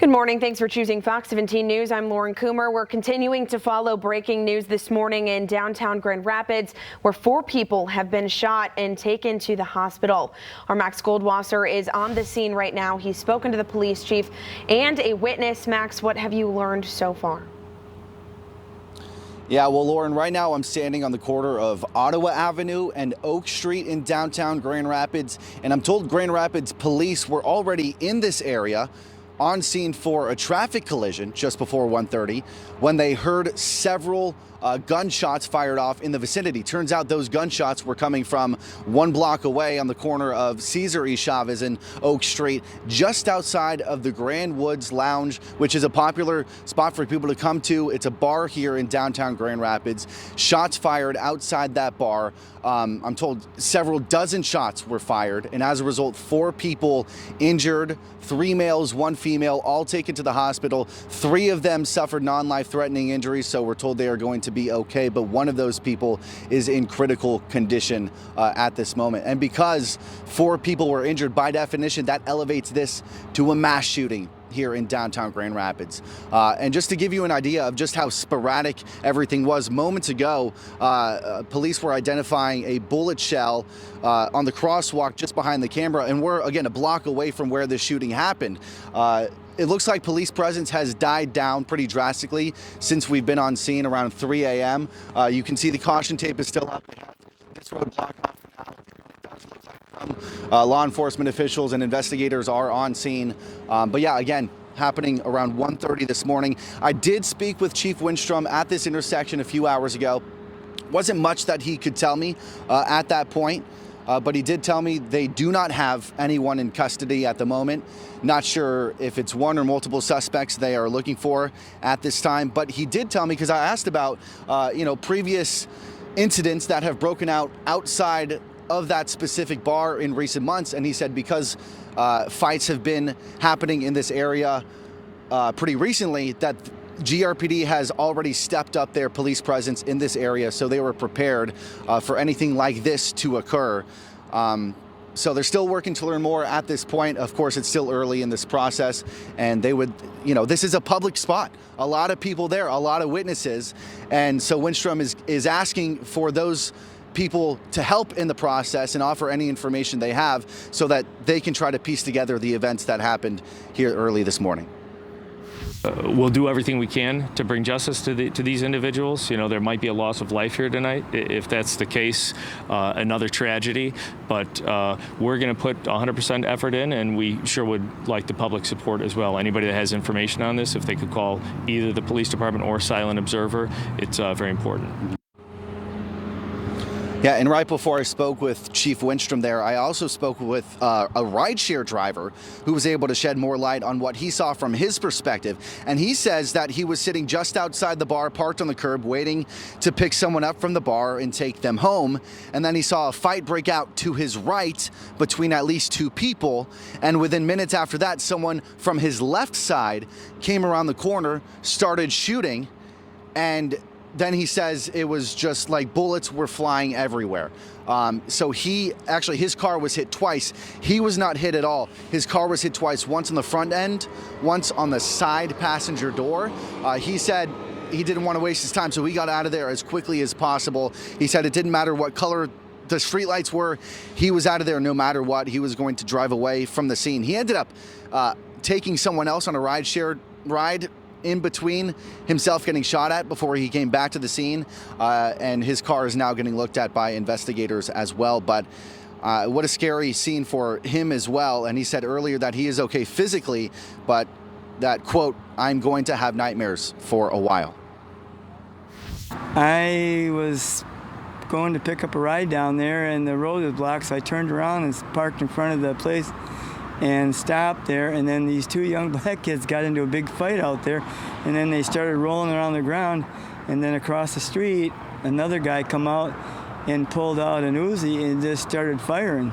Good morning. Thanks for choosing Fox 17 News. I'm Lauren Coomer. We're continuing to follow breaking news this morning in downtown Grand Rapids, where 4 people have been shot and taken to the hospital. Our Max Goldwasser is on the scene right now. He's spoken to the police chief and a witness. Max, what have you learned so far? Yeah, well, Lauren, right now I'm standing on the corner of Ottawa Avenue and Oak Street in downtown Grand Rapids, and I'm told Grand Rapids police were already in this area on scene for a traffic collision just before 1:30 when they heard several gunshots fired off in the vicinity. Turns out those gunshots were coming from 1 block away on the corner of Cesar y Chavez and Oak Street, just outside of the Grand Woods Lounge, which is a popular spot for people to come to. It's a bar here in downtown Grand Rapids. Shots fired outside that bar. I'm told several dozen shots were fired, and as a result, 4 people injured, 3 males, 1 female, all taken to the hospital. 3 of them suffered non-life-threatening injuries, so we're told they are going to be okay, but one of those people is in critical condition at this moment. And because 4 people were injured, by definition, that elevates this to a mass shooting here in downtown Grand Rapids. And just to give you an idea of just how sporadic everything was, moments ago, police were identifying a bullet shell on the crosswalk just behind the camera, and we're, again, a block away from where the shooting happened. It looks like police presence has died down pretty drastically since we've been on scene around 3 a.m. You can see the caution tape is still up. They have this road blocked off now. It does look like law enforcement officials and investigators are on scene. But yeah, again, happening around 1:30 this morning. I did speak with Chief Winstrom at this intersection a few hours ago. Wasn't much that he could tell me at that point. But he did tell me they do not have anyone in custody at the moment. Not sure if it's one or multiple suspects they are looking for at this time. But he did tell me, because I asked about, previous incidents that have broken out outside of that specific bar in recent months. And he said because fights have been happening in this area pretty recently, that GRPD has already stepped up their police presence in this area, so they were prepared for anything like this to occur. So they're still working to learn more at this point. Of course, it's still early in this process, and they would, this is a public spot. A lot of people there, a lot of witnesses, and so Winstrom is asking for those people to help in the process and offer any information they have so that they can try to piece together the events that happened here early this morning. We'll do everything we can to bring justice to these individuals. There might be a loss of life here tonight. If that's the case, another tragedy. But we're going to put 100% effort in, and we sure would like the public support as well. Anybody that has information on this, if they could call either the police department or Silent Observer, it's very important. Yeah, and right before I spoke with Chief Winstrom there, I also spoke with a rideshare driver who was able to shed more light on what he saw from his perspective. And he says that he was sitting just outside the bar, parked on the curb, waiting to pick someone up from the bar and take them home. And then he saw a fight break out to his right between at least 2 people. And within minutes after that, someone from his left side came around the corner, started shooting, and then he says it was just like bullets were flying everywhere. So his car was hit twice. He was not hit at all. His car was hit twice, once on the front end, once on the side passenger door. He said he didn't want to waste his time, so he got out of there as quickly as possible. He said it didn't matter what color the streetlights were. He was out of there no matter what. He was going to drive away from the scene. He ended up taking someone else on a rideshare ride in between himself getting shot at before he came back to the scene, and his car is now getting looked at by investigators as well. But what a scary scene for him as well. And he said earlier that he is okay physically, but that, quote, "I'm going to have nightmares for a while." I was going to pick up a ride down there, and the road was blocked, so I turned around and parked in front of the place and stopped there, and then these 2 young black kids got into a big fight out there, and then they started rolling around the ground, and then across the street another guy come out and pulled out an Uzi and just started firing.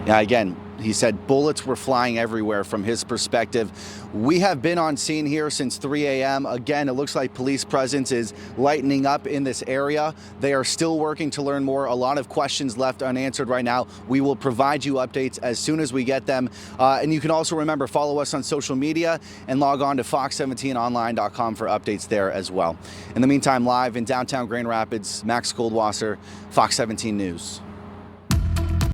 Yeah, again, He said bullets were flying everywhere from his perspective. We have been on scene here since 3 a.m. Again, it looks like police presence is lightening up in this area. They are still working to learn more. A lot of questions left unanswered right now. We will provide you updates as soon as we get them. And you can also remember, follow us on social media and log on to fox17online.com for updates there as well. In the meantime, live in downtown Grand Rapids, Max Goldwasser, Fox 17 News.